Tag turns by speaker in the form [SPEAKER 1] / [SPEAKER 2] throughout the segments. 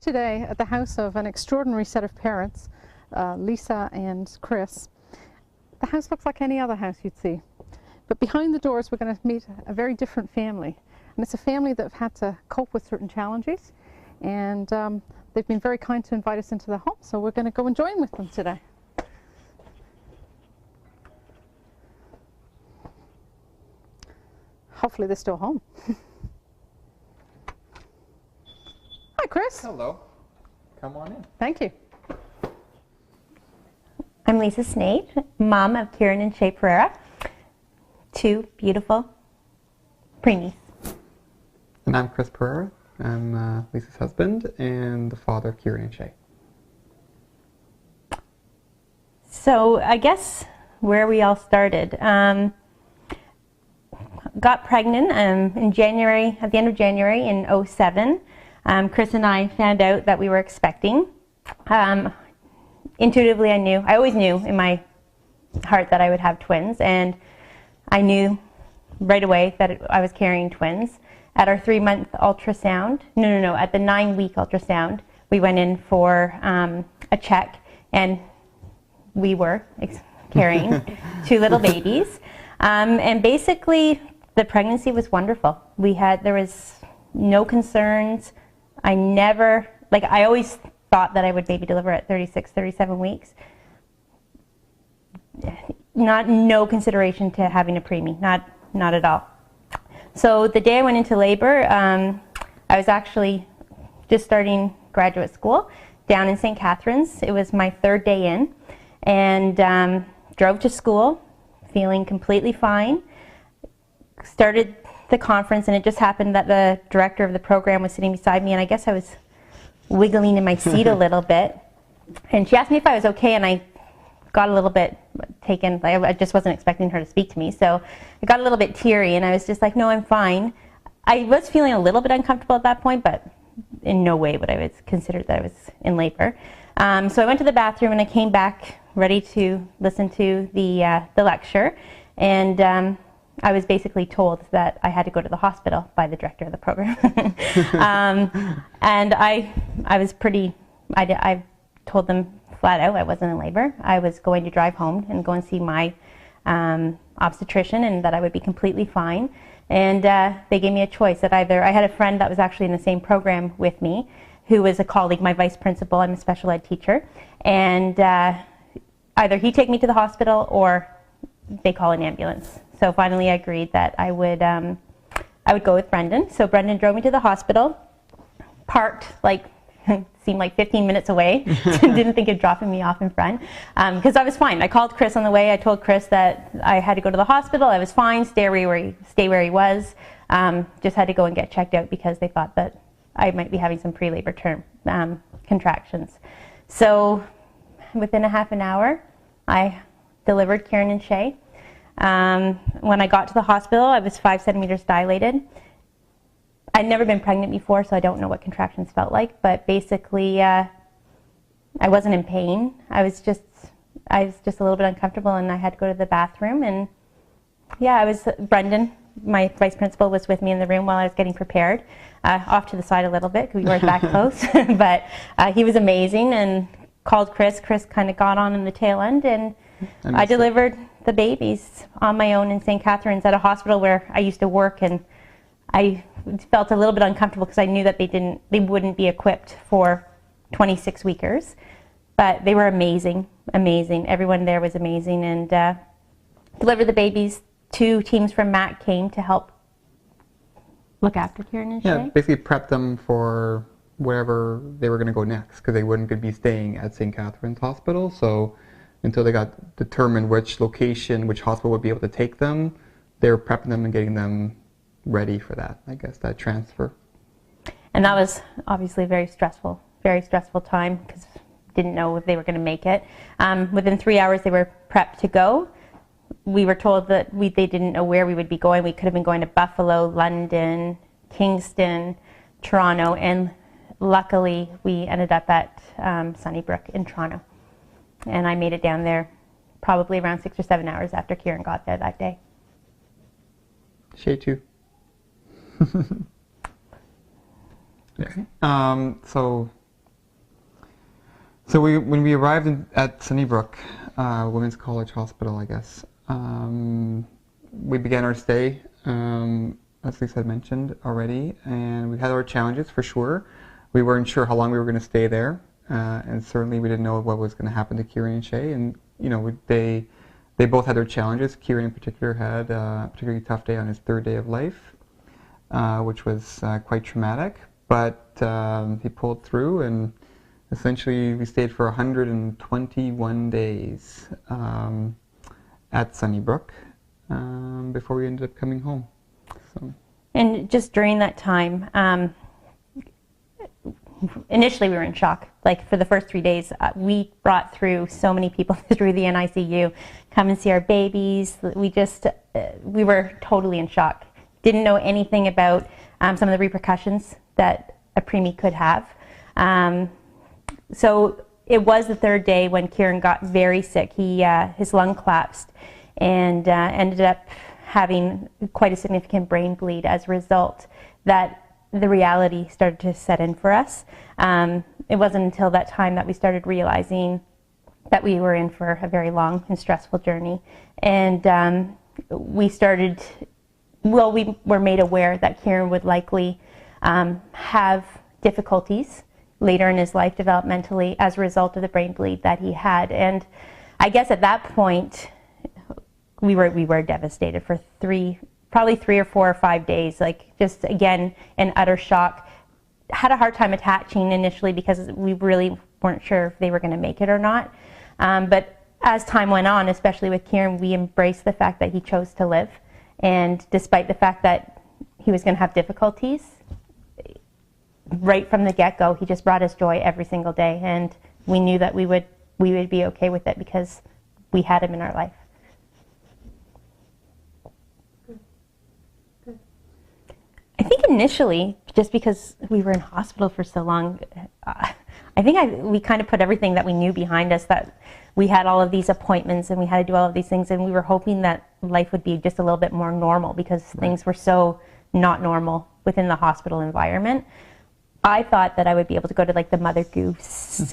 [SPEAKER 1] Today at the house of an extraordinary set of parents, Lisa and Chris. The house looks like any other house you'd see, but behind the doors we're going to meet a very different family, and it's a family that have had to cope with certain challenges, and they've been very kind to invite us into the home, so we're going to go and join with them today. Hopefully they're still home. Hi, Chris.
[SPEAKER 2] Hello. Come on in.
[SPEAKER 1] Thank you.
[SPEAKER 3] I'm Lisa Snade, mom of Ciaran and Shay Pereira, two beautiful preemies.
[SPEAKER 2] And I'm Chris Pereira. I'm Lisa's husband and the father of Ciaran and Shay.
[SPEAKER 3] So I guess where we all started. Got pregnant in January, at the end of January in 2007. Chris and I found out that we were expecting. Intuitively, I always knew in my heart that I would have twins, and I knew right away that I was carrying twins. At our 3-month ultrasound, at the 9-week ultrasound, we went in for a check, and we were carrying 2 little babies. And basically, the pregnancy was wonderful. There was no concerns. I always thought that I would baby deliver at 36, 37 weeks. No consideration to having a preemie, not at all. So the day I went into labor, I was actually just starting graduate school down in St. Catharines. It was my 3rd day in, and drove to school feeling completely fine. Started the conference, and it just happened that the director of the program was sitting beside me, and I guess I was wiggling in my seat a little bit, and she asked me if I was okay, and I got a little bit taken. I just wasn't expecting her to speak to me, so I got a little bit teary, and I was just like, no, I'm fine. I was feeling a little bit uncomfortable at that point, but in no way would I have considered that I was in labor. So I went to the bathroom, and I came back ready to listen to the lecture, and I was basically told that I had to go to the hospital by the director of the program. And I told them flat out I wasn't in labor. I was going to drive home and go and see my obstetrician, and that I would be completely fine. And they gave me a choice that either, I had a friend that was actually in the same program with me, who was a colleague, my vice principal. I'm a special ed teacher. And either he'd take me to the hospital or they call an ambulance. So finally I agreed that I would go with Brendan. So Brendan drove me to the hospital, parked seemed like 15 minutes away. Didn't think of dropping me off in front, because I was fine. I called Chris on the way. I told Chris that I had to go to the hospital. I was fine, stay where he was. Just had to go and get checked out because they thought that I might be having some pre-labor term contractions. So within a half an hour, I delivered Ciaran and Shay. When I got to the hospital, I was 5 centimeters dilated. I'd never been pregnant before, so I don't know what contractions felt like, but basically I wasn't in pain. I was just a little bit uncomfortable, and I had to go to the bathroom. And yeah, Brendan, my vice principal, was with me in the room while I was getting prepared, off to the side a little bit because we weren't that close, but he was amazing, and called Chris. Chris kind of got on in the tail end, and I delivered the babies on my own in St. Catharines at a hospital where I used to work, and I felt a little bit uncomfortable because I knew that they wouldn't be equipped for 26 weekers, but they were amazing. Everyone there was amazing, and delivered the babies. 2 teams from MAC came to help look after Ciaran and Shay.
[SPEAKER 2] Yeah, basically prep them for wherever they were going to go next, because they wouldn't be staying at St. Catharines Hospital. So until they got determined which location, which hospital would be able to take them, they were prepping them and getting them ready for that, I guess, that transfer.
[SPEAKER 3] And that was obviously a very stressful time, because didn't know if they were going to make it. Within 3 hours they were prepped to go. We were told that they didn't know where we would be going. We could have been going to Buffalo, London, Kingston, Toronto, and luckily we ended up at Sunnybrook in Toronto. And I made it down there probably around 6 or 7 hours after Ciaran got there that day.
[SPEAKER 2] Shay too. Okay. So So when we arrived at Sunnybrook Women's College Hospital, I guess, we began our stay, as Lisa had mentioned already, and we had our challenges for sure. We weren't sure how long we were going to stay there, and certainly we didn't know what was going to happen to Ciaran and Shay. And they both had their challenges. Ciaran in particular had a particularly tough day on his 3rd day of life, which was quite traumatic. But he pulled through, and essentially we stayed for 121 days at Sunnybrook before we ended up coming home. So. And
[SPEAKER 3] just during that time, initially we were in shock. Like for the first 3 days, we brought through so many people through the NICU, come and see our babies. We were totally in shock. Didn't know anything about some of the repercussions that a preemie could have. So it was the 3rd day when Ciaran got very sick. His lung collapsed and ended up having quite a significant brain bleed as a result. That the reality started to set in for us. It wasn't until that time that we started realizing that we were in for a very long and stressful journey. And we were made aware that Ciaran would likely have difficulties later in his life developmentally as a result of the brain bleed that he had. And I guess at that point, we were devastated for probably 3 or 4 or 5 days, like just again in utter shock. Had a hard time attaching initially because we really weren't sure if they were going to make it or not. But as time went on, especially with Ciaran, we embraced the fact that he chose to live. And despite the fact that he was going to have difficulties, right from the get-go, he just brought us joy every single day. And we knew that we would be okay with it because we had him in our life. I think initially, just because we were in hospital for so long, we kind of put everything that we knew behind us, that we had all of these appointments and we had to do all of these things, and we were hoping that life would be just a little bit more normal because things were so not normal within the hospital environment. I thought that I would be able to go to like the Mother Goose,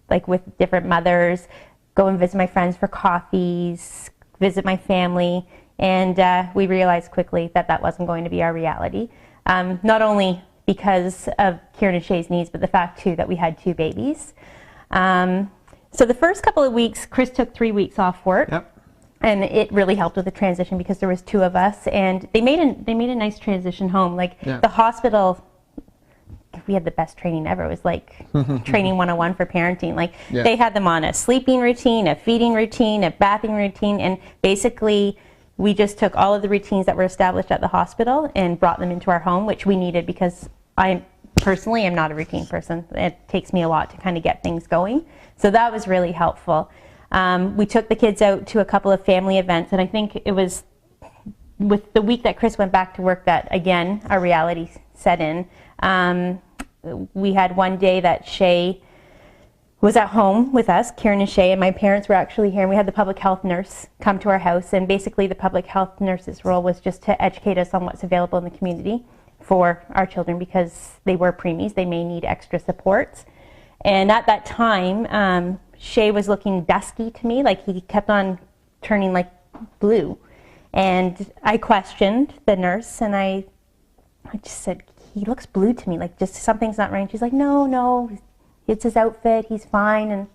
[SPEAKER 3] like with different mothers, go and visit my friends for coffees, visit my family. And we realized quickly that that wasn't going to be our reality. Not only because of Ciaran and Shay's needs, but the fact too that we had 2 babies. So the first couple of weeks, Chris took 3 weeks off work. Yep. And it really helped with the transition because there was 2 of us, and they made a nice transition home. Like the hospital, we had the best training ever. It was like training 101 for parenting. Like they had them on a sleeping routine, a feeding routine, a bathing routine, and basically we just took all of the routines that were established at the hospital and brought them into our home, which we needed because I personally am not a routine person. It takes me a lot to kind of get things going. So that was really helpful. We took the kids out to a couple of family events, and I think it was with the week that Chris went back to work that, again, our reality set in. We had one day that Shay was at home with us, Ciaran and Shay, and my parents were actually here, and we had the public health nurse come to our house, and basically the public health nurse's role was just to educate us on what's available in the community for our children because they were preemies, they may need extra supports. And at that time, Shay was looking dusky to me, like he kept on turning like blue. And I questioned the nurse, and I just said, he looks blue to me, like just something's not right. And she's like, no, it's his outfit, he's fine. And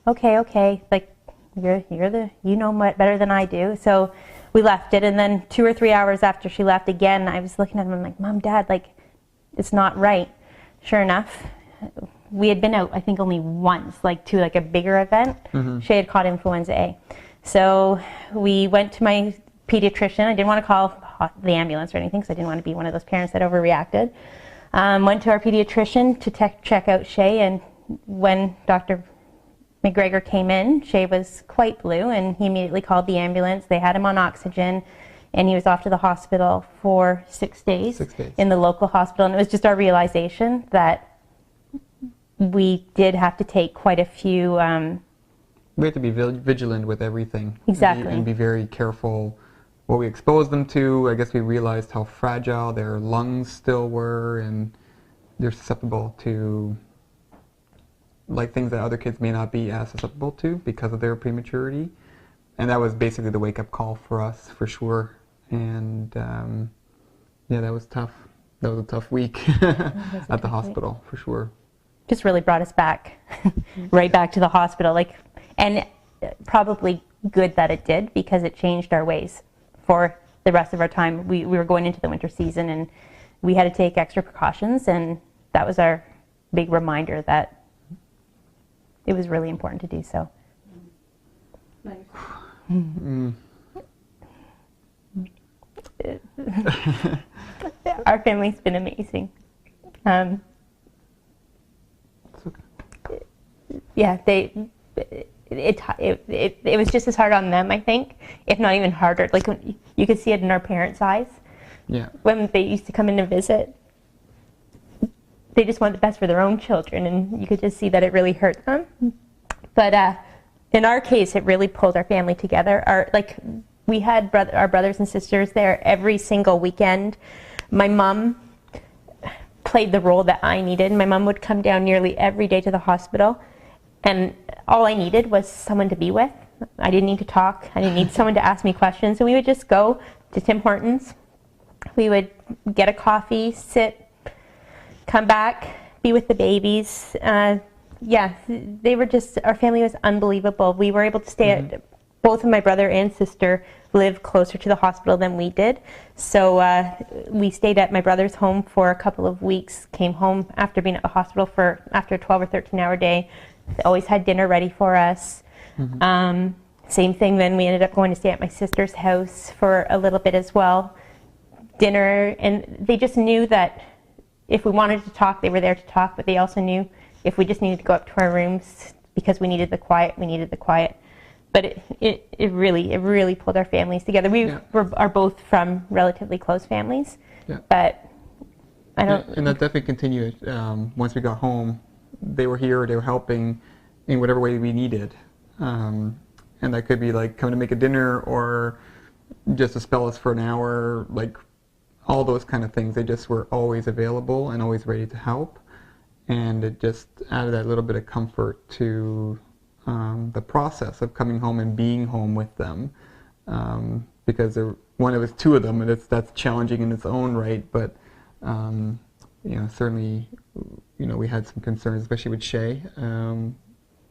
[SPEAKER 3] okay, like you know better than I do. So we left it, and then 2 or 3 hours after she left again, I was looking at him, I'm like, Mom, Dad, like it's not right. Sure enough, we had been out, I think only once, like to like a bigger event. Shay had caught influenza A. So we went to my pediatrician. I didn't want to call the ambulance or anything because I didn't want to be one of those parents that overreacted. Went to our pediatrician to check out Shay, and when Dr. McGregor came in, Shay was quite blue, and he immediately called the ambulance. They had him on oxygen, and he was off to the hospital for 6 days, in the local hospital. And it was just our realization that we did have to take quite a few...
[SPEAKER 2] we have to be vigilant with everything.
[SPEAKER 3] Exactly.
[SPEAKER 2] And be very careful what we exposed them to. I guess we realized how fragile their lungs still were, and they're susceptible to like things that other kids may not be as susceptible to because of their prematurity. And that was basically the wake-up call for us, for sure. And yeah, that was tough. That was a tough week at the hospital, for sure.
[SPEAKER 3] Just really brought us back, right back to the hospital. And probably good that it did, because it changed our ways for the rest of our time. We were going into the winter season, and we had to take extra precautions, and that was our big reminder that it was really important to do so.
[SPEAKER 1] Nice.
[SPEAKER 3] Our family's been amazing. Yeah, it was just as hard on them, I think, if not even harder. Like, you could see it in our parents' eyes.
[SPEAKER 2] Yeah.
[SPEAKER 3] When they used to come in to visit, they just want the best for their own children, and you could just see that it really hurt them. But in our case, it really pulled our family together. We had our brothers and sisters there every single weekend. My mom played the role that I needed. My mom would come down nearly every day to the hospital, and all I needed was someone to be with. I didn't need to talk. I didn't need someone to ask me questions. So we would just go to Tim Hortons. We would get a coffee, sit, come back, be with the babies. Yeah, they were just, our family was unbelievable. We were able to stay at, both of my brother and sister live closer to the hospital than we did. So we stayed at my brother's home for a couple of weeks, came home after being at the hospital after a 12 or 13 hour day. They always had dinner ready for us. Same thing, then we ended up going to stay at my sister's house for a little bit as well. Dinner, and they just knew that if we wanted to talk, they were there to talk, but they also knew if we just needed to go up to our rooms because we needed the quiet, we needed the quiet. But it really pulled our families together. We are both from relatively close families, but I don't...
[SPEAKER 2] And that definitely continued. Once we got home, they were here, they were helping in whatever way we needed. And that could be like coming to make a dinner or just to spell us for an hour, like all those kind of things. They just were always available and always ready to help. And it just added that little bit of comfort to the process of coming home and being home with them. Because it was two of them, and that's challenging in its own right. But certainly, we had some concerns, especially with Shay,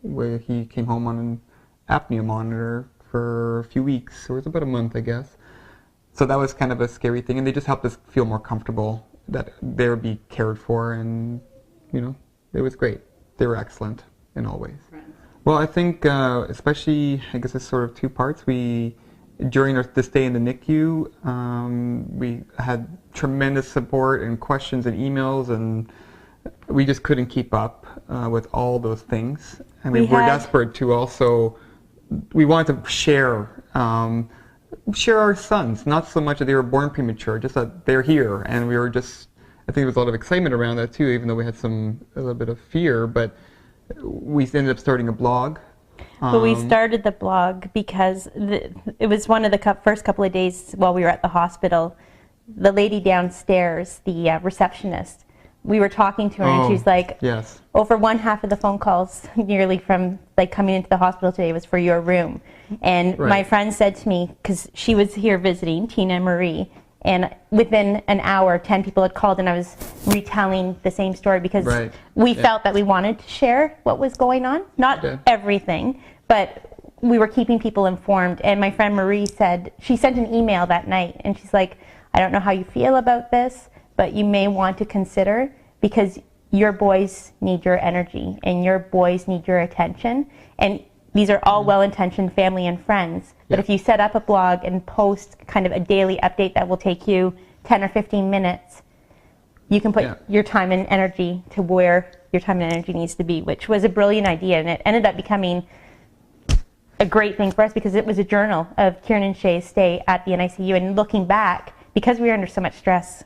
[SPEAKER 2] where he came home on an apnea monitor for a few weeks, or it was about a month, I guess. So that was kind of a scary thing, and they just helped us feel more comfortable that they would be cared for, and it was great. They were excellent in all ways. Well, I think especially, I guess it's sort of two parts. During the stay in the NICU, we had tremendous support and questions and emails, and we just couldn't keep up with all those things. I mean, we're desperate to also, we wanted to share our sons, not so much that they were born premature, just that they're here, and we were just, I think there was a lot of excitement around that too, even though we had a little bit of fear, but we ended up starting a blog.
[SPEAKER 3] But we started the blog because it was one of the first couple of days while we were at the hospital. The lady downstairs, the receptionist, we were talking to her, and she's like,
[SPEAKER 2] yes.
[SPEAKER 3] Over one half of the phone calls nearly from coming into the hospital today was for your room. And my friend said to me, because she was here visiting, Tina and Marie, and within an hour, 10 people had called, and I was retelling the same story because we felt that we wanted to share what was going on. Not everything, but we were keeping people informed. And my friend Marie said, she sent an email that night, and she's like, I don't know how you feel about this, but you may want to consider, because your boys need your energy, and your boys need your attention. And these are all well-intentioned family and friends. But if you set up a blog and post kind of a daily update that will take you 10 or 15 minutes, you can put your time and energy to where your time and energy needs to be, which was a brilliant idea. And it ended up becoming a great thing for us because it was a journal of Ciaran and Shay's stay at the NICU. And looking back, because we were under so much stress,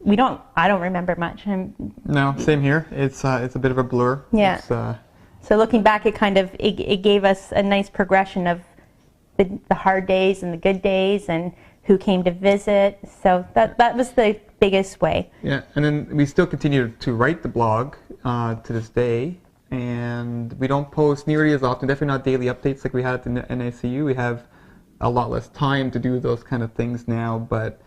[SPEAKER 3] I don't remember much.
[SPEAKER 2] No, same here. It's a bit of a blur.
[SPEAKER 3] Yeah. So looking back, it gave us a nice progression of the hard days and the good days and who came to visit. So that was the biggest way.
[SPEAKER 2] Yeah, and then we still continue to write the blog to this day. and we don't post nearly as often, definitely not daily updates like we had in the NICU. We have a lot less time to do those kind of things now, but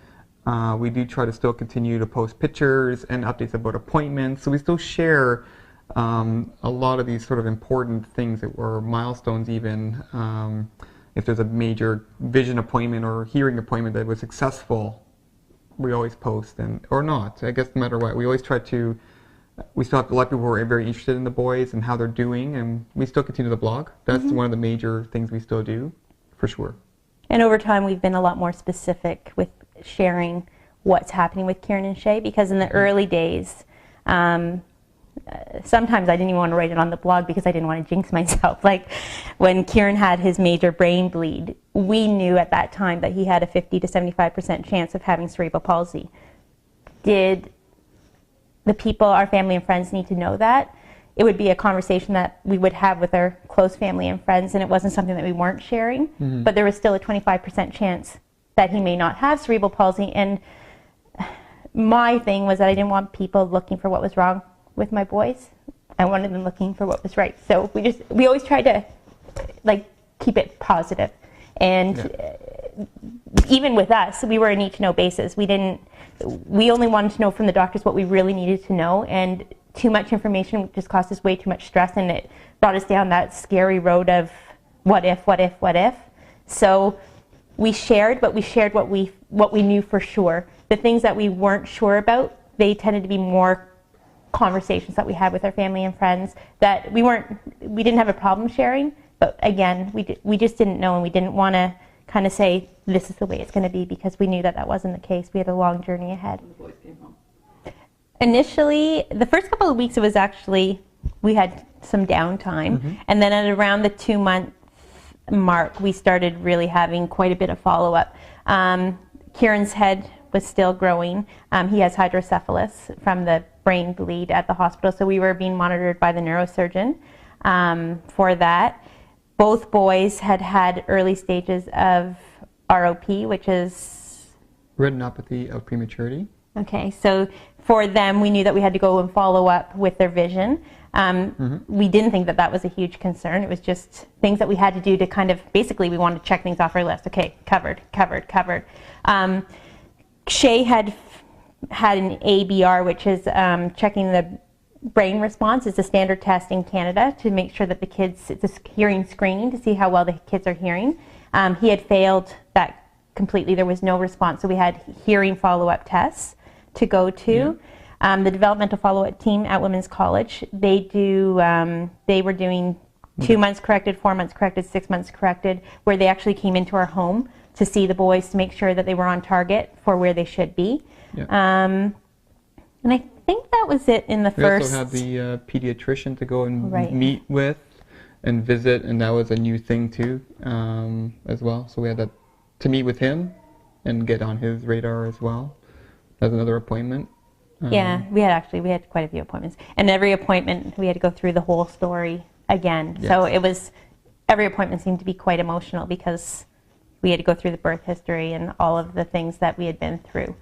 [SPEAKER 2] we do try to still continue to post pictures and updates about appointments. So we still share a lot of these sort of important things that were milestones even. If there's a major vision appointment or hearing appointment that was successful, we always post, and or not. I guess no matter what, we always try to. We still have a lot of people who are very interested in the boys and how they're doing, and we still continue the blog. That's one of the major things we still do, for sure.
[SPEAKER 3] And over time, we've been a lot more specific with sharing what's happening with Ciaran and Shay, because in the early days, sometimes I didn't even want to write it on the blog because I didn't want to jinx myself. Like when Ciaran had his major brain bleed, we knew at that time that he had a 50 to 75% chance of having cerebral palsy. Did the people, our family and friends, need to know that? It would be a conversation that we would have with our close family and friends, and it wasn't something that we weren't sharing, but there was still a 25% chance that he may not have cerebral palsy. And my thing was that I didn't want people looking for what was wrong with my boys. I wanted them looking for what was right. So we always tried to keep it positive. And even with us, we were a need to know basis. We only wanted to know from the doctors what we really needed to know, and too much information just caused us way too much stress, and it brought us down that scary road of what if. So we shared, but we shared what we knew for sure. The things that we weren't sure about, they tended to be more conversations that we had with our family and friends that we didn't have a problem sharing, but again, we just didn't know, and we didn't want to kind of say this is the way it's going to be, because we knew that wasn't the case. We had a long journey ahead.
[SPEAKER 1] The boys came home.
[SPEAKER 3] Initially, the first couple of weeks, it was actually, we had some downtime, and then at around the 2-month mark, we started really having quite a bit of follow-up. Ciaran's head was still growing. He has hydrocephalus from the brain bleed at the hospital, so we were being monitored by the neurosurgeon for that. Both boys had early stages of ROP, which is
[SPEAKER 2] retinopathy of prematurity.
[SPEAKER 3] Okay, so for them, we knew that we had to go and follow up with their vision. We didn't think that was a huge concern. It was just things that we had to do to kind of, basically, we wanted to check things off our list. Okay, covered. Shay had an ABR, which is checking the brain response. It's a standard test in Canada to make sure that it's a hearing screening to see how well the kids are hearing. He had failed that completely. There was no response, so we had hearing follow-up tests to go to. The developmental follow-up team at Women's College, they were doing 2 months corrected, 4 months corrected, 6 months corrected, where they actually came into our home to see the boys to make sure that they were on target for where they should be. And I think that was it in the first.
[SPEAKER 2] We also had the pediatrician to go and meet with and visit, and that was a new thing too, as well. So we had to meet with him and get on his radar as well. That's another appointment.
[SPEAKER 3] Yeah, we had quite a few appointments, and every appointment we had to go through the whole story again. Yes. So every appointment seemed to be quite emotional because we had to go through the birth history and all of the things that we had been through.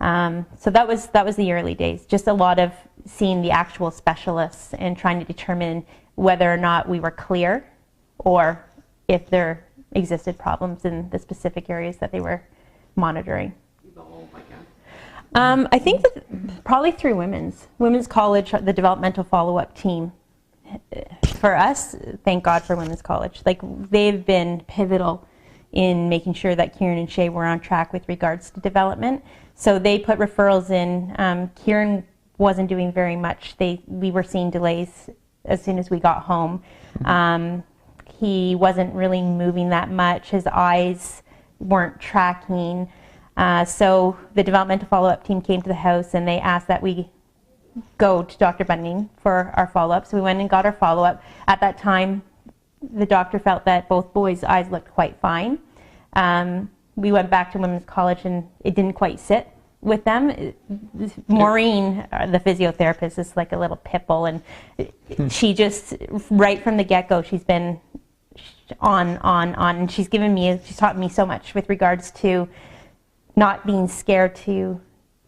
[SPEAKER 3] So that was the early days. Just a lot of seeing the actual specialists and trying to determine whether or not we were clear, or if there existed problems in the specific areas that they were monitoring. I think that probably through Women's College, the developmental follow-up team. For us, thank God for Women's College. They've been pivotal in making sure that Ciaran and Shay were on track with regards to development. So they put referrals in. Ciaran wasn't doing very much. We were seeing delays as soon as we got home. He wasn't really moving that much. His eyes weren't tracking. So the developmental follow-up team came to the house, and they asked that we go to Dr. Bunning for our follow-up. So we went and got our follow-up. At that time, the doctor felt that both boys' eyes looked quite fine. We went back to Women's College, and it didn't quite sit with them. Maureen, the physiotherapist, is like a little pit bull, and she just, right from the get-go, she's been on, and she's taught me so much with regards to not being scared to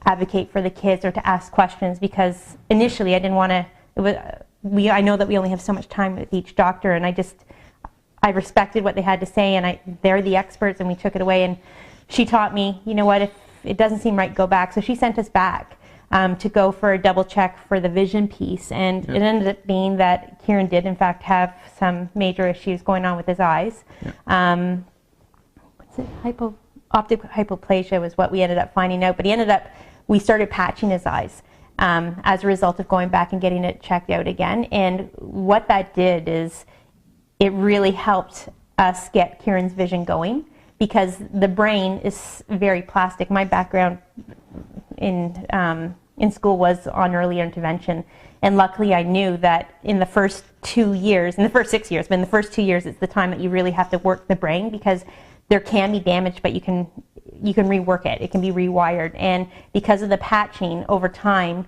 [SPEAKER 3] advocate for the kids or to ask questions, because initially I didn't want to, I know that we only have so much time with each doctor, and I respected what they had to say, and they're the experts, and we took it away. And she taught me, you know what, if it doesn't seem right, go back. So she sent us back to go for a double check for the vision piece, and it ended up being that Ciaran did in fact have some major issues going on with his eyes. What's it? Optic hypoplasia was what we ended up finding out, but we started patching his eyes as a result of going back and getting it checked out again. And what that did is it really helped us get Ciaran's vision going, because the brain is very plastic. My background in school was on early intervention, and luckily I knew that in the first 2 years, in the first 6 years, but in the first 2 years, it's the time that you really have to work the brain, because there can be damage, but you can rework it. It can be rewired, and because of the patching over time,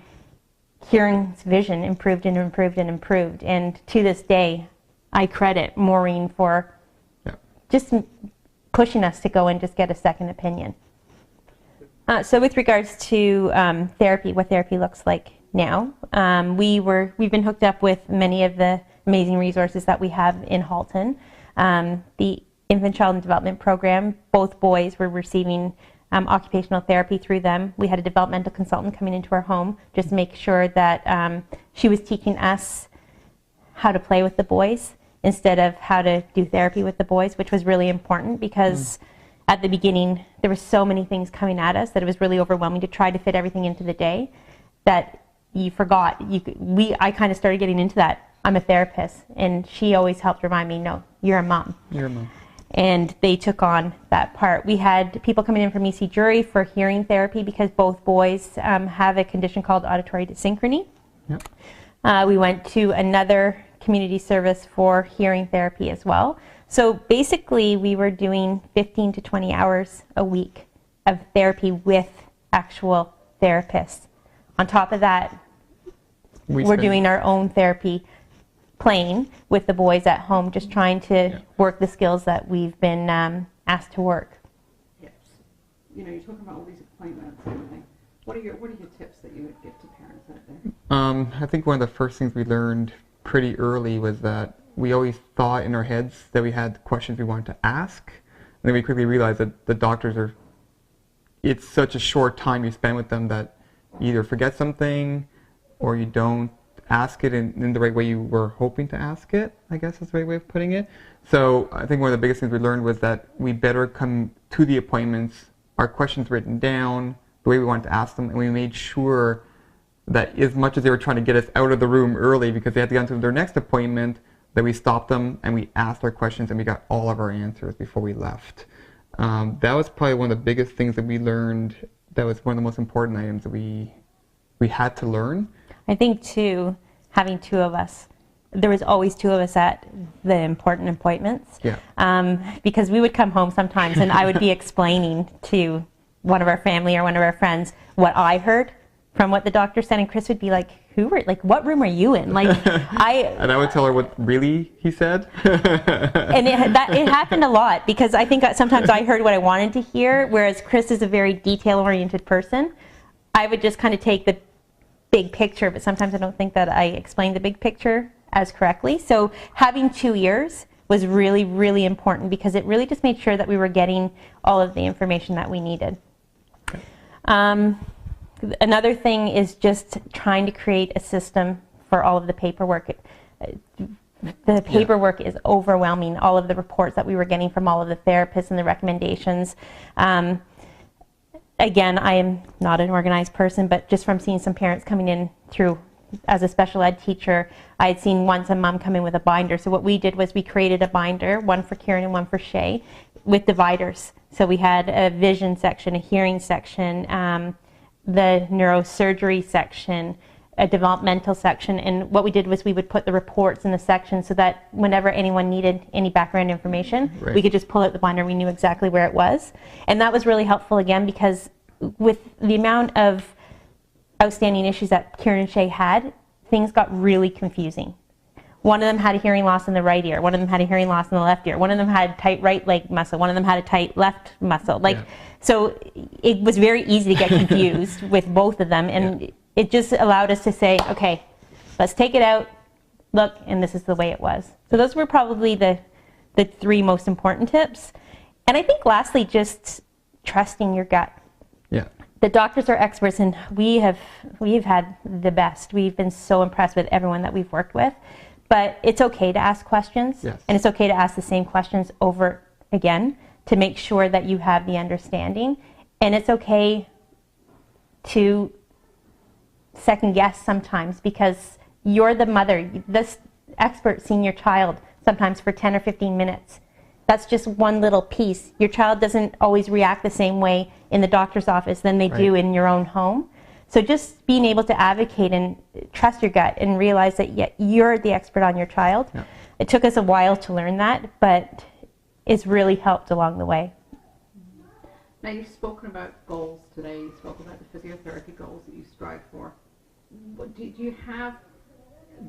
[SPEAKER 3] Ciaran's vision improved and improved and improved. And to this day, I credit Maureen for just pushing us to go and just get a second opinion. So with regards to therapy, what therapy looks like now, we've been hooked up with many of the amazing resources that we have in Halton. The Infant, Child and Development Program, both boys were receiving occupational therapy through them. We had a developmental consultant coming into our home just to make sure that she was teaching us how to play with the boys instead of how to do therapy with the boys, which was really important, because at the beginning there were so many things coming at us that it was really overwhelming to try to fit everything into the day that you forgot. I kind of started getting into that. I'm a therapist, and she always helped remind me, no, you're a mom. You're a mom. And they took on that part. We had people coming in from EC Jury for hearing therapy, because both boys have a condition called auditory dysynchrony. We went to another community service for hearing therapy as well. So basically we were doing 15 to 20 hours a week of therapy with actual therapists. On top of that, we're doing our own therapy, playing with the boys at home, just trying to work the skills that we've been asked to work.
[SPEAKER 1] Tips. You know, you're talking about all these appointments and everything. What are your tips that you would give to parents out there?
[SPEAKER 2] I think one of the first things we learned pretty early was that we always thought in our heads that we had questions we wanted to ask, and then we quickly realized that the doctors it's such a short time you spend with them that you either forget something or you don't ask it in the right way you were hoping to ask it, I guess is the right way of putting it. So I think one of the biggest things we learned was that we better come to the appointments, our questions written down, the way we wanted to ask them, and we made sure that as much as they were trying to get us out of the room early because they had to get into their next appointment, that we stopped them and we asked our questions and we got all of our answers before we left. That was probably one of the biggest things that we learned. That was one of the most important items that we had to learn.
[SPEAKER 3] I think too, having two of us, there was always two of us at the important appointments. Because we would come home sometimes and I would be explaining to one of our family or one of our friends what I heard from what the doctor said, and Chris would be like, what room are you in? And
[SPEAKER 2] I would tell her what really he said.
[SPEAKER 3] And it happened a lot, because I think sometimes I heard what I wanted to hear, whereas Chris is a very detail-oriented person. I would just kind of take the big picture, but sometimes I don't think that I explained the big picture as correctly. So having 2 ears was really, really important, because it really just made sure that we were getting all of the information that we needed. Another thing is just trying to create a system for all of the paperwork. The paperwork is overwhelming, all of the reports that we were getting from all of the therapists and the recommendations. Again, I am not an organized person, but just from seeing some parents coming in through as a special ed teacher, I had seen once a mom come in with a binder. So what we did was we created a binder, one for Ciaran and one for Shay, with dividers. So we had a vision section, a hearing section, the neurosurgery section, a developmental section, and what we did was we would put the reports in the section so that whenever anyone needed any background information, we could just pull out the binder, we knew exactly where it was. And that was really helpful, again, because with the amount of outstanding issues that Ciaran and Shay had, things got really confusing. One of them had a hearing loss in the right ear, one of them had a hearing loss in the left ear, one of them had tight right leg muscle, one of them had a tight left muscle. So it was very easy to get confused with both of them, and it just allowed us to say, okay, let's take it out, look, and this is the way it was. So those were probably the 3 most important tips. And I think lastly, just trusting your gut.
[SPEAKER 2] Yeah.
[SPEAKER 3] The doctors are experts, and we've had the best. We've been so impressed with everyone that we've worked with. But it's okay to ask questions,
[SPEAKER 2] yes.
[SPEAKER 3] and it's okay to ask the same questions over again to make sure that you have the understanding. And it's okay to second guess sometimes, because you're the mother. This expert seeing your child sometimes for 10 or 15 minutes. That's just one little piece. Your child doesn't always react the same way in the doctor's office than they do in your own home. So just being able to advocate and trust your gut and realize that you're the expert on your child. Yeah. It took us a while to learn that, but it's really helped along the way.
[SPEAKER 1] Now, you've spoken about goals today. You spoke about the physiotherapy goals that you strive for. Do you have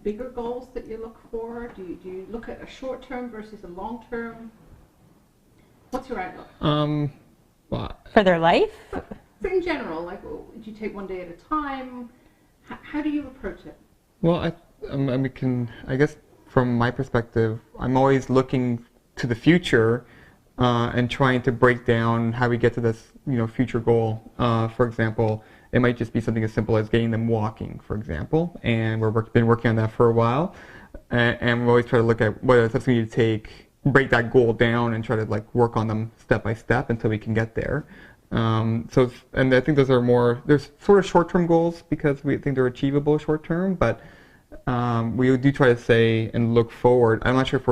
[SPEAKER 1] bigger goals that you look for? Do you look at a short term versus a long term? What's your outlook?
[SPEAKER 3] For their life?
[SPEAKER 1] But in general, like, do you take one day at a time? How do you approach it?
[SPEAKER 2] Well, I guess from my perspective, I'm always looking to the future and trying to break down how we get to this, future goal. For example, it might just be something as simple as getting them walking, for example, and we've been working on that for a while, and we always try to look at what steps we need to take, break that goal down, and try to work on them step by step until we can get there. And I think there's sort of short-term goals because we think they're achievable short-term, but we do try to say and look forward. I'm not sure if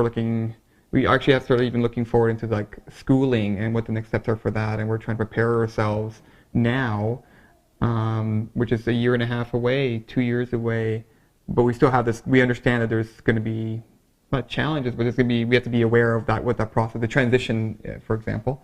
[SPEAKER 2] we actually have started even looking forward into schooling and what the next steps are for that, and we're trying to prepare ourselves now, which is 1.5 years away, 2 years away, but we still have this. We understand that there's going to be not challenges, but we have to be aware of what that process, the transition, for example.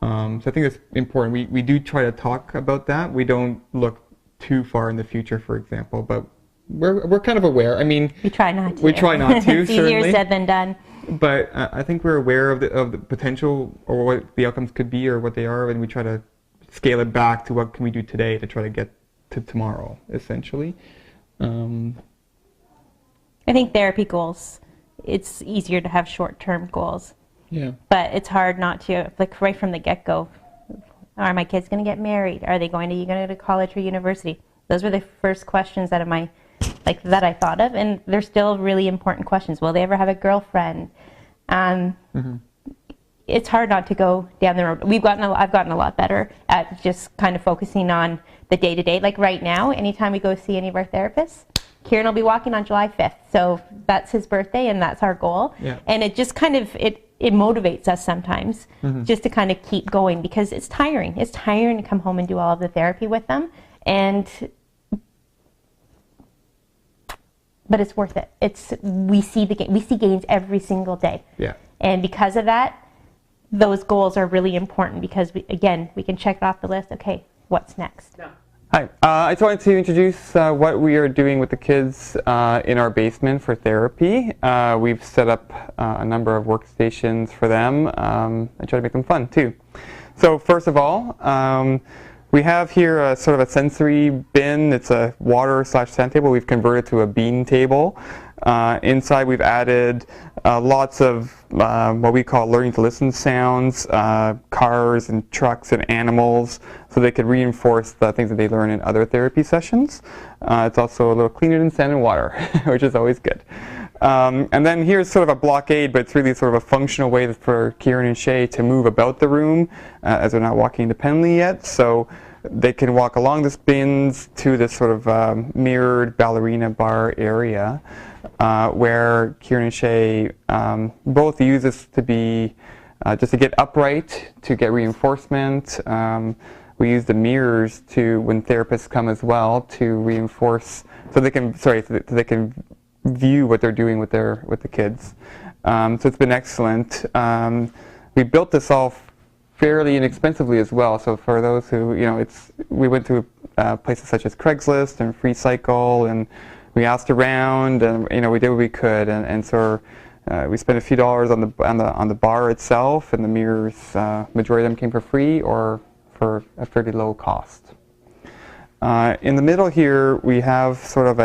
[SPEAKER 2] So I think it's important. We do try to talk about that. We don't look too far in the future, for example, but we're kind of aware. I mean,
[SPEAKER 3] we try not to.
[SPEAKER 2] We try not to.
[SPEAKER 3] It's easier said than done.
[SPEAKER 2] But I think we're aware of the potential or what the outcomes could be or what they are, and we try to scale it back to what can we do today to try to get to tomorrow, essentially.
[SPEAKER 3] I think therapy goals, it's easier to have short-term goals.
[SPEAKER 2] Yeah.
[SPEAKER 3] But it's hard not to, right from the get-go. Are my kids going to get married? Are they going to go to college or university? Those were the first questions that that I thought of, and they're still really important questions. Will they ever have a girlfriend? It's hard not to go down the road. I've gotten a lot better at just kind of focusing on the day-to-day. Like right now, anytime we go see any of our therapists, Ciaran will be walking on July 5th. So that's his birthday, and that's our goal. Yeah. And it just kind of, it motivates us sometimes just to kind of keep going, because it's tiring. It's tiring to come home and do all of the therapy with them. But it's worth it. We see gains every single day. Yeah. And because of that, those goals are really important, because we can check it off the list. Okay, what's next? Yeah.
[SPEAKER 2] Hi. I just wanted to introduce what we are doing with the kids in our basement for therapy. We've set up a number of workstations for them. I try to make them fun too. So first of all, we have here a sort of a sensory bin. It's a water/sand table. We've converted to a bean table. Inside we've added lots of what we call learning to listen sounds, cars and trucks and animals, so they could reinforce the things that they learn in other therapy sessions. It's also a little cleaner than sand and water, which is always good. And then here's sort of a blockade, but it's really sort of a functional way for Ciaran and Shay to move about the room, as they're not walking independently yet. So they can walk along the bins to this sort of mirrored ballerina bar area, where Ciaran and Shay both use this to be just to get upright, to get reinforcement. We use the mirrors when therapists come as well, to reinforce, so they can view what they're doing with the kids. So it's been excellent. We built this all fairly inexpensively as well. So for those who, we went to places such as Craigslist and Free Cycle, and we asked around, and we did what we could, and so we spent a few dollars on the bar itself, and the mirrors. Majority of them came for free or for a fairly low cost. In the middle here, we have sort of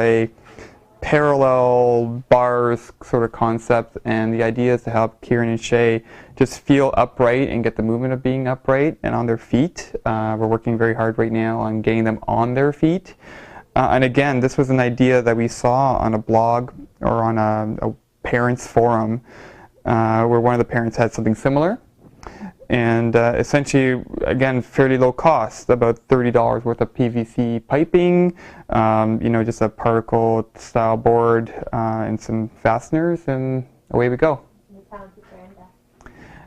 [SPEAKER 2] parallel bars sort of concept, and the idea is to help Ciaran and Shay just feel upright and get the movement of being upright and on their feet. We're working very hard right now on getting them on their feet. And again, this was an idea that we saw on a blog or on a parents forum where one of the parents had something similar. And essentially, again, fairly low cost, about $30 worth of PVC piping, you know, just a particle style board and some fasteners, and away we go.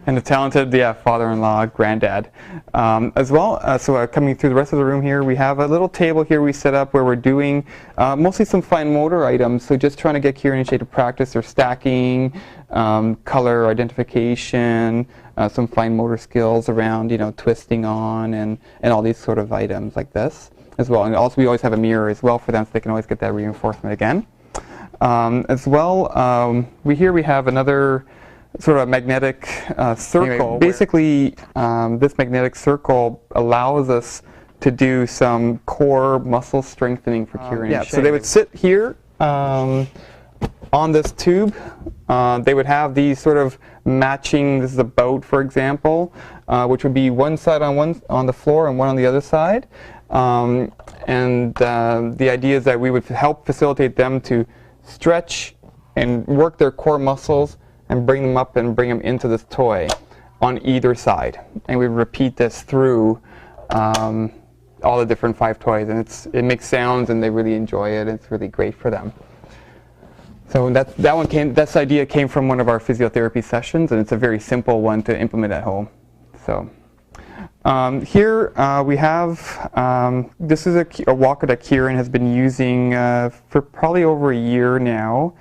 [SPEAKER 2] And the talented, father-in-law, granddad. As well, so coming through the rest of the room here, we have a little table here we set up where we're doing mostly some fine motor items. So just trying to get Ciaran and Shay to practice their stacking, color identification, some fine motor skills around, you know, twisting on and all these sort of items like this as well. And also we always have a mirror as well for them so they can always get that reinforcement again. As well, we have another sort of magnetic circle. Anyway, basically, this magnetic circle allows us to do some core muscle strengthening for Ciaran and Shay. So they would sit here on this tube. They would have these sort of matching, this is a boat, for example, which would be one side on the floor and one on the other side. The idea is that we would help facilitate them to stretch and work their core muscles and bring them up and bring them into this toy on either side. And we repeat this through all the different 5 toys, and it makes sounds and they really enjoy it. It's really great for them. So this idea came from one of our physiotherapy sessions, and it's a very simple one to implement at home. So here we have, this is a walker that Ciaran has been using for probably over a year now.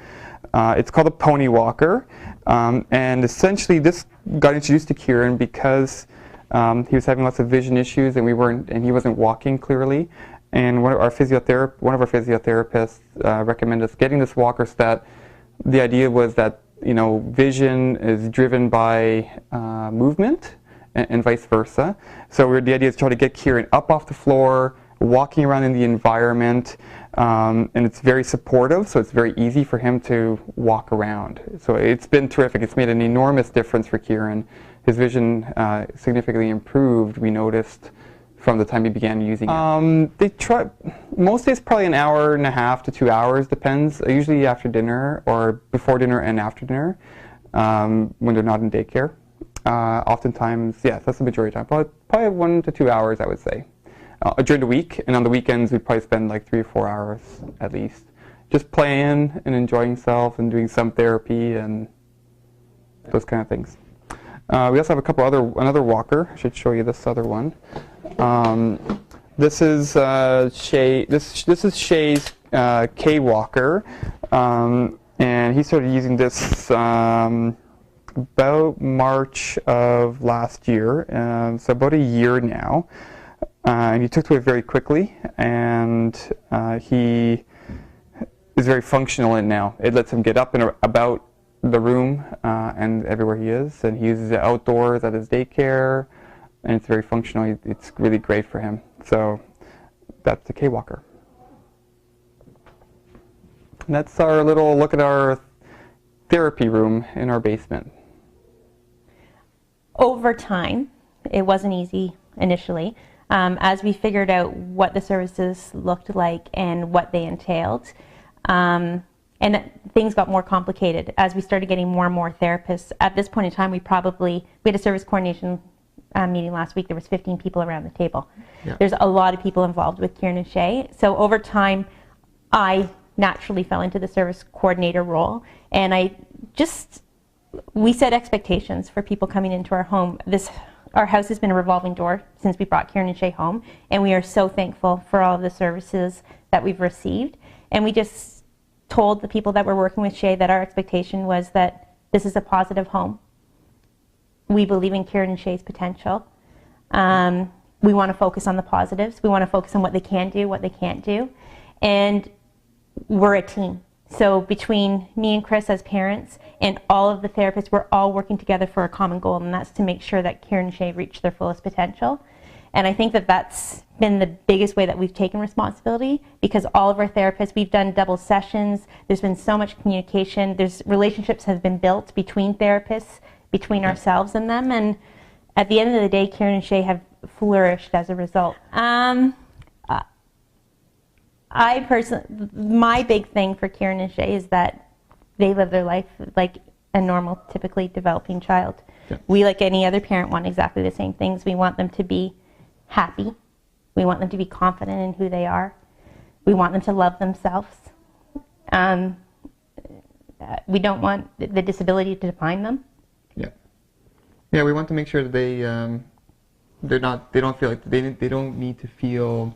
[SPEAKER 2] It's called a pony walker. And essentially this got introduced to Ciaran because he was having lots of vision issues and he wasn't walking clearly. And one of our physiotherapists recommended us getting this walker so that the idea was that, you know, vision is driven by movement and vice versa. So the idea is to try to get Ciaran up off the floor, walking around in the environment, and it's very supportive, so it's very easy for him to walk around. So it's been terrific. It's made an enormous difference for Ciaran. His vision significantly improved, we noticed, from the time he began using it. Most days probably an hour and a half to 2 hours, depends, usually after dinner or before dinner and after dinner when they're not in daycare. Oftentimes, yes, that's the majority of the time, probably 1 to 2 hours, I would say. During the week, and on the weekends we'd probably spend like 3 or 4 hours at least just playing and enjoying himself and doing some therapy and those kind of things. We also have another walker. I should show you this other one. This is Shay. This is Shay's K walker, and he started using this about March of last year, so about a year now. And he took to it very quickly, and he is very functional in it now. It lets him get up and about the room and everywhere he is, and he uses it outdoors at his daycare, and it's very functional. It's really great for him. So that's the K-Walker. And that's our little look at our therapy room in our basement. Over time,
[SPEAKER 3] it wasn't easy initially. As we figured out what the services looked like and what they entailed, and things got more complicated as we started getting more and more therapists. At this point in time, we had a service coordination meeting last week. There was 15 people around the table. Yeah. There's a lot of people involved with Ciaran and Shay. So over time, I naturally fell into the service coordinator role, and we set expectations for people coming into our home. Our house has been a revolving door since we brought Ciaran and Shay home, and we are so thankful for all of the services that we've received. And we just told the people that were working with Shay that our expectation was that this is a positive home. We believe in Ciaran and Shay's potential. We want to focus on the positives. We want to focus on what they can do, what they can't do. And we're a team. So between me and Chris as parents and all of the therapists, we're all working together for a common goal, and that's to make sure that Ciaran and Shay reach their fullest potential. And I think that that's been the biggest way that we've taken responsibility, because all of our therapists, we've done double sessions. There's been so much communication. Relationships have been built between therapists, between ourselves and them. And at the end of the day, Ciaran and Shay have flourished as a result. I personally, my big thing for Ciaran and Shay is that they live their life like a normal, typically developing child. Yeah. We, like any other parent, want exactly the same things. We want them to be happy. We want them to be confident in who they are. We want them to love themselves. We don't want the disability to define them.
[SPEAKER 2] Yeah. Yeah, we want to make sure that they don't feel like they don't need to feel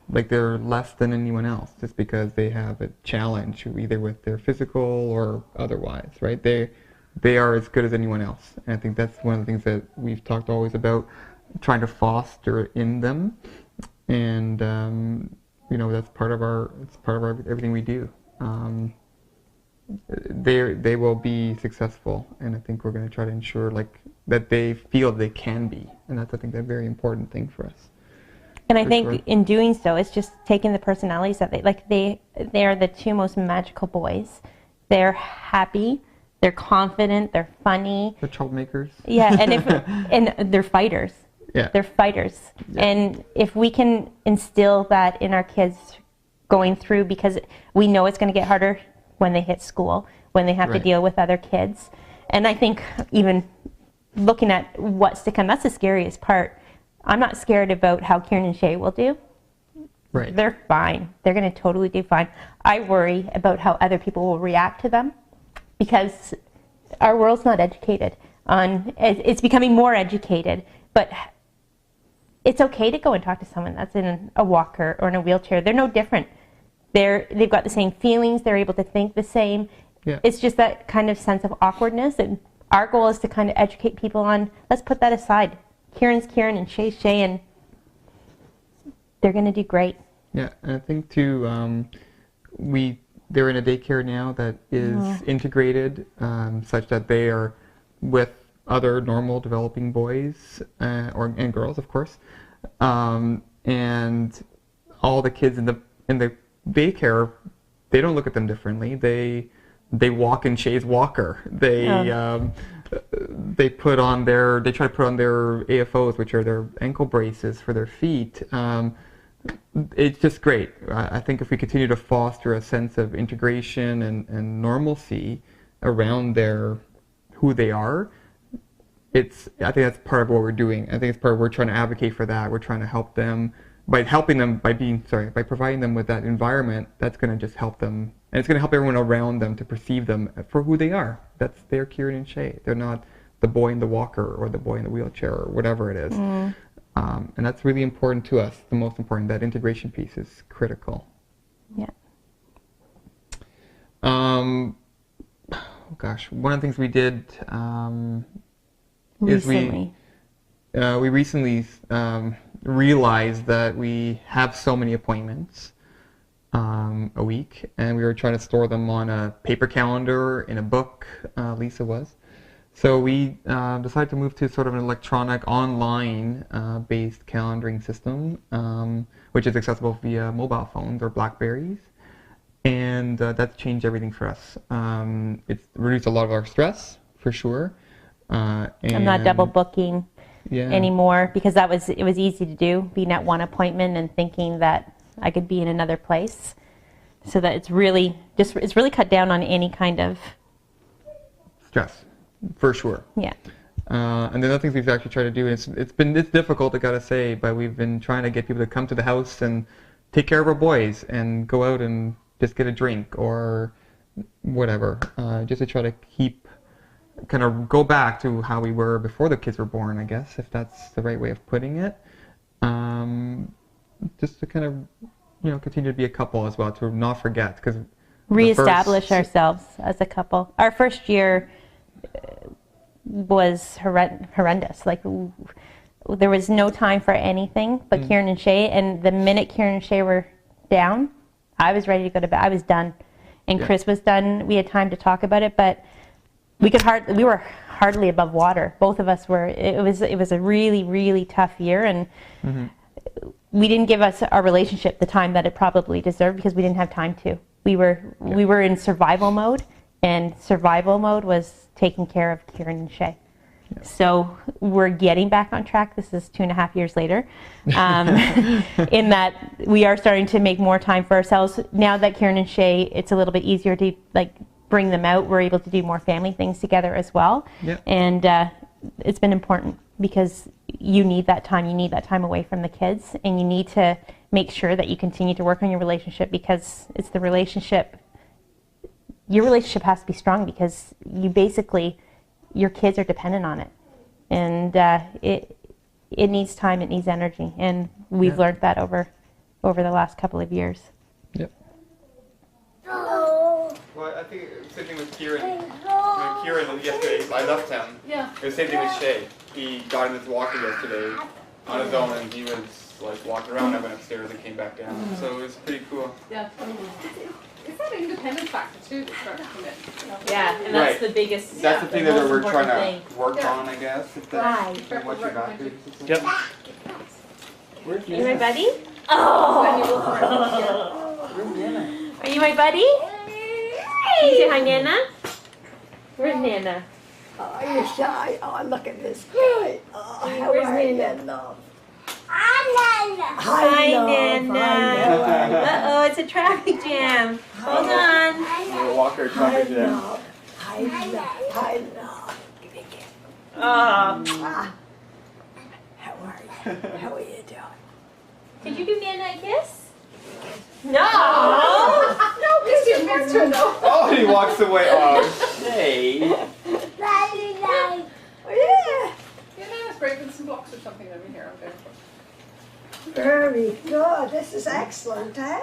[SPEAKER 2] like they're less than anyone else just because they have a challenge, either with their physical or otherwise, right? They are as good as anyone else. And I think that's one of the things that we've talked always about, trying to foster in them. And that's part of our everything we do. They will be successful, and I think we're going to try to ensure that they feel they can be, and that's, I think, a very important thing for us.
[SPEAKER 3] And I think in doing so, it's just taking the personalities that they are the two most magical boys. They're happy, they're confident, they're funny.
[SPEAKER 2] They're troublemakers.
[SPEAKER 3] Yeah, and they're fighters.
[SPEAKER 2] Yeah.
[SPEAKER 3] They're fighters. Yeah. And if we can instill that in our kids going through, because we know it's going to get harder when they hit school, when they have to deal with other kids. And I think even looking at what's to come, that's the scariest part. I'm not scared about how Ciaran and Shay will do.
[SPEAKER 2] Right.
[SPEAKER 3] They're fine. They're going to totally do fine. I worry about how other people will react to them, because our world's not educated. It's becoming more educated, but it's okay to go and talk to someone that's in a walker or in a wheelchair. They're no different. They've got the same feelings. They're able to think the same.
[SPEAKER 2] Yeah.
[SPEAKER 3] It's just that kind of sense of awkwardness. And our goal is to kind of educate people on, let's put that aside. Ciaran's Ciaran and Shay's Shay, and they're going to do great.
[SPEAKER 2] Yeah, and I think too, they're in a daycare now that is integrated, such that they are with other normal developing boys and girls, of course, and all the kids in the daycare, they don't look at them differently. They walk in Shay's walker. They try to put on their AFOs, which are their ankle braces for their feet. It's just great. I think if we continue to foster a sense of integration and normalcy around who they are, I think that's part of what we're doing. I think it's part of we're trying to advocate for that. We're trying to help them by providing them with that environment. That's going to just help them, and it's going to help everyone around them to perceive them for who they are. They're Ciaran and Shay. They're not the boy in the walker or the boy in the wheelchair or whatever it is. And that's really important to us. The most important, that integration piece is critical.
[SPEAKER 3] Yeah.
[SPEAKER 2] One of the things we did is we recently realized that we have so many appointments a week, and we were trying to store them on a paper calendar, in a book, Lisa was. So we decided to move to sort of an electronic, online based calendaring system, which is accessible via mobile phones or Blackberries. And that's changed everything for us. It's reduced a lot of our stress, for sure. And
[SPEAKER 3] I'm not double booking anymore, because it was easy to do, being at one appointment and thinking that I could be in another place. So that it's really cut down on any kind of
[SPEAKER 2] stress, for sure.
[SPEAKER 3] Yeah.
[SPEAKER 2] And the other things we've actually tried to do, and it's difficult, I gotta say, but we've been trying to get people to come to the house and take care of our boys and go out and just get a drink or whatever, just to try to kind of go back to how we were before the kids were born, I guess, if that's the right way of putting it. Just to kind of, continue to be a couple as well, to not forget, because
[SPEAKER 3] reestablish ourselves as a couple. Our first year was horrendous. Like, there was no time for anything but Ciaran and Shay, and the minute Ciaran and Shay were down, I was ready to go to bed. I was done, and Chris was done. We had time to talk about it, but we were hardly above water. Both of us were. It was a really, really tough year, and we didn't give our relationship the time that it probably deserved because we didn't have time to. We were in survival mode, and survival mode was taking care of Ciaran and Shay. Yeah. So we're getting back on track. This is 2.5 years later, in that we are starting to make more time for ourselves. Now that Ciaran and Shay, it's a little bit easier to bring them out. We're able to do more family things together as well. Yeah. And it's been important because you need that time. You need that time away from the kids, and you need to make sure that you continue to work on your relationship, because it's the relationship. Your relationship has to be strong because your kids are dependent on it, and it needs time, it needs energy, and we've learned that over the last couple of years.
[SPEAKER 2] Yep.
[SPEAKER 4] Well, I think it's the same thing with Ciaran. Ciaran yesterday, I left him. Yeah. It was the same thing with Shay. He got in his walker yesterday on his own, and he was walking around. I went upstairs and came back down. So it was pretty cool. Yeah.
[SPEAKER 1] It's that independence factor too that starts to come in.
[SPEAKER 3] Yeah, and that's the biggest.
[SPEAKER 4] That's the thing that we're trying to work on, I guess. If that's what you're back to.
[SPEAKER 2] Yep.
[SPEAKER 3] Are you my buddy? Oh! Are you my buddy? Can you say hi, Nana? Where's Nana?
[SPEAKER 5] Oh, you're shy. Oh, look at this guy. Oh, how are you, love?
[SPEAKER 3] Hi, Nana. Uh-oh, it's a traffic jam. Hold on.
[SPEAKER 4] Walker traffic jam.
[SPEAKER 5] Hi, love. Give me a kiss.
[SPEAKER 3] Oh.
[SPEAKER 5] How are you? How are you doing?
[SPEAKER 3] Did you give Nana a kiss? No. No,
[SPEAKER 1] kiss your picture, no.
[SPEAKER 4] Oh, he walks away. Oh, Shay.
[SPEAKER 5] Oh, yeah.
[SPEAKER 1] Nana's breaking some blocks or something over here.
[SPEAKER 5] Very good. This is excellent, eh?